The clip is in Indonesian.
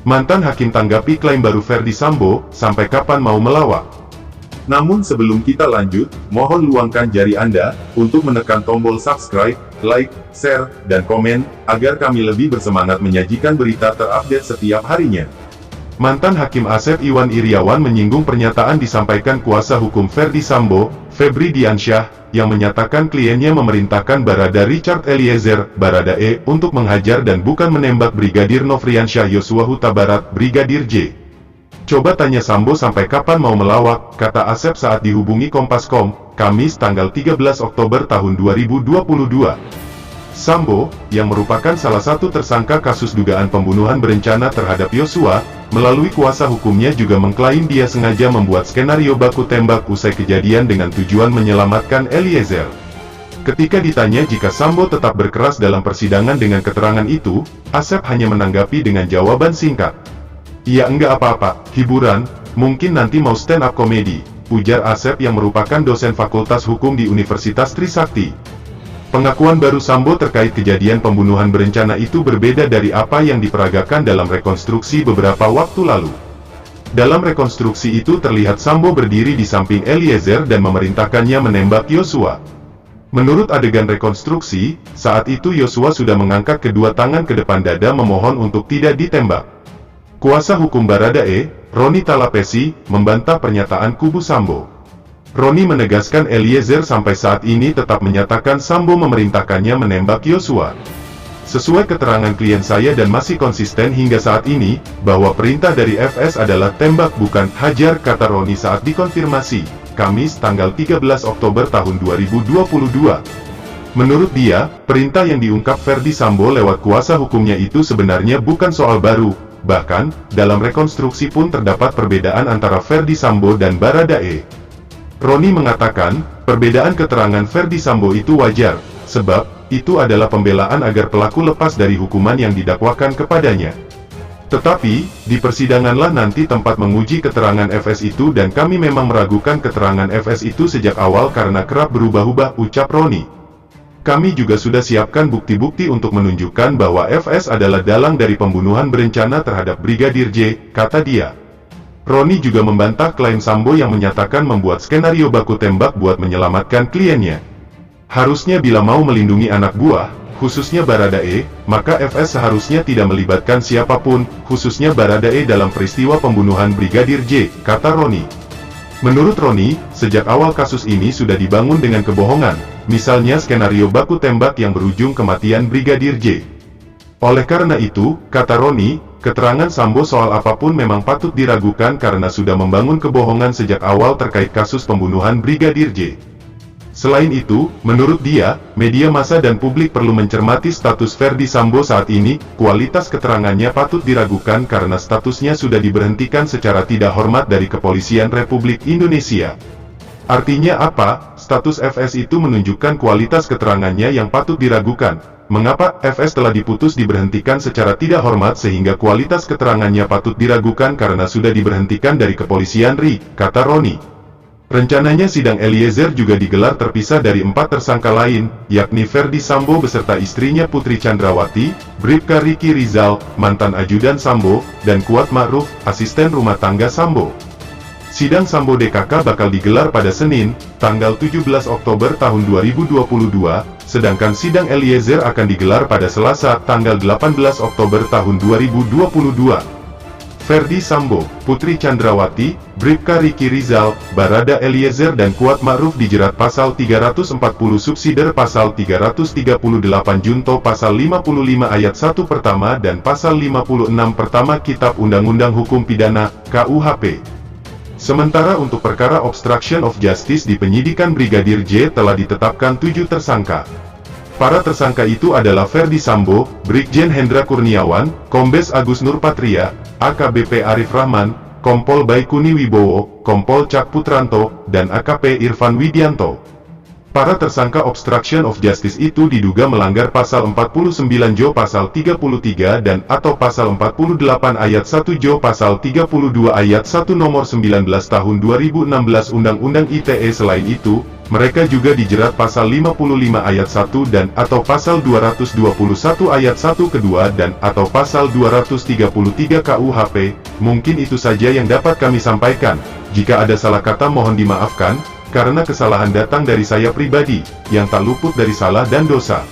Mantan hakim tanggapi klaim baru Ferdy Sambo, sampai kapan mau melawak? Namun sebelum kita lanjut, mohon luangkan jari Anda, untuk menekan tombol subscribe, like, share, dan komen, agar kami lebih bersemangat menyajikan berita terupdate setiap harinya. Mantan Hakim Asep Iwan Iriawan menyinggung pernyataan disampaikan kuasa hukum Ferdy Sambo, Febri Diansyah, yang menyatakan kliennya memerintahkan Barada Richard Eliezer, Baradae, untuk menghajar dan bukan menembak Brigadir Nofriansyah Yosua Huta Barat, Brigadir J. Coba tanya Sambo sampai kapan mau melawak, kata Asep saat dihubungi Kompas.com, Kamis tanggal 13 Oktober tahun 2022. Sambo, yang merupakan salah satu tersangka kasus dugaan pembunuhan berencana terhadap Yosua, melalui kuasa hukumnya juga mengklaim dia sengaja membuat skenario baku tembak usai kejadian dengan tujuan menyelamatkan Eliezer. Ketika ditanya jika Sambo tetap berkeras dalam persidangan dengan keterangan itu, Asep hanya menanggapi dengan jawaban singkat. "Ya enggak apa-apa, hiburan, mungkin nanti mau stand up komedi," ujar Asep yang merupakan dosen Fakultas Hukum di Universitas Trisakti. Pengakuan baru Sambo terkait kejadian pembunuhan berencana itu berbeda dari apa yang diperagakan dalam rekonstruksi beberapa waktu lalu. Dalam rekonstruksi itu terlihat Sambo berdiri di samping Eliezer dan memerintahkannya menembak Yosua. Menurut adegan rekonstruksi, saat itu Yosua sudah mengangkat kedua tangan ke depan dada memohon untuk tidak ditembak. Kuasa hukum Baradae, Roni Talapesi, membantah pernyataan kubu Sambo. Roni menegaskan Eliezer sampai saat ini tetap menyatakan Sambo memerintahkannya menembak Yosua. "Sesuai keterangan klien saya dan masih konsisten hingga saat ini, bahwa perintah dari FS adalah tembak bukan hajar," kata Roni saat dikonfirmasi, Kamis tanggal 13 Oktober tahun 2022. Menurut dia, perintah yang diungkap Ferdy Sambo lewat kuasa hukumnya itu sebenarnya bukan soal baru, bahkan, dalam rekonstruksi pun terdapat perbedaan antara Ferdy Sambo dan Baradae. Roni mengatakan, perbedaan keterangan Ferdy Sambo itu wajar, sebab, itu adalah pembelaan agar pelaku lepas dari hukuman yang didakwakan kepadanya. Tetapi, di persidanganlah nanti tempat menguji keterangan FS itu dan kami memang meragukan keterangan FS itu sejak awal karena kerap berubah-ubah, ucap Roni. "Kami juga sudah siapkan bukti-bukti untuk menunjukkan bahwa FS adalah dalang dari pembunuhan berencana terhadap Brigadir J," kata dia. Roni juga membantah klaim Sambo yang menyatakan membuat skenario baku tembak buat menyelamatkan kliennya. "Harusnya bila mau melindungi anak buah, khususnya Baradae, maka FS seharusnya tidak melibatkan siapapun, khususnya Baradae dalam peristiwa pembunuhan Brigadir J," kata Roni. Menurut Roni, sejak awal kasus ini sudah dibangun dengan kebohongan, misalnya skenario baku tembak yang berujung kematian Brigadir J. Oleh karena itu, kata Roni, keterangan Sambo soal apapun memang patut diragukan karena sudah membangun kebohongan sejak awal terkait kasus pembunuhan Brigadir J. Selain itu, menurut dia, media massa dan publik perlu mencermati status Ferdy Sambo saat ini, kualitas keterangannya patut diragukan karena statusnya sudah diberhentikan secara tidak hormat dari Kepolisian Republik Indonesia. Artinya apa? Status FS itu menunjukkan kualitas keterangannya yang patut diragukan. Mengapa FS telah diputus diberhentikan secara tidak hormat sehingga kualitas keterangannya patut diragukan karena sudah diberhentikan dari Kepolisian RI, kata Roni. Rencananya sidang Eliezer juga digelar terpisah dari 4 tersangka lain, yakni Ferdy Sambo beserta istrinya Putri Chandrawati, Bribka Riki Rizal, mantan ajudan Sambo, dan Kuat Ma'ruf, asisten rumah tangga Sambo. Sidang Sambo DKK bakal digelar pada Senin, tanggal 17 Oktober tahun 2022, sedangkan sidang Eliezer akan digelar pada Selasa, tanggal 18 Oktober tahun 2022. Ferdy Sambo, Putri Chandrawati, Bribka Riki Rizal, Barada Eliezer dan Kuat Ma'ruf dijerat pasal 340 subsider pasal 338 junto pasal 55 ayat 1 pertama dan pasal 56 pertama Kitab Undang-Undang Hukum Pidana, KUHP. Sementara untuk perkara obstruction of justice di penyidikan Brigadir J telah ditetapkan 7 tersangka. Para tersangka itu adalah Ferdy Sambo, Brigjen Hendra Kurniawan, Kombes Agus Nurpatria, AKBP Arif Rahman, Kompol Baikuni Wibowo, Kompol Cak Putranto, dan AKP Irfan Widianto. Para tersangka obstruction of justice itu diduga melanggar pasal 49 Jo pasal 33 dan atau pasal 48 ayat 1 Jo pasal 32 ayat 1 nomor 19 tahun 2016 Undang-Undang ITE. Selain itu, mereka juga dijerat pasal 55 ayat 1 dan atau pasal 221 ayat 1 kedua dan atau pasal 233 KUHP. Mungkin itu saja yang dapat kami sampaikan. Jika ada salah kata mohon dimaafkan, karena kesalahan datang dari saya pribadi, yang tak luput dari salah dan dosa.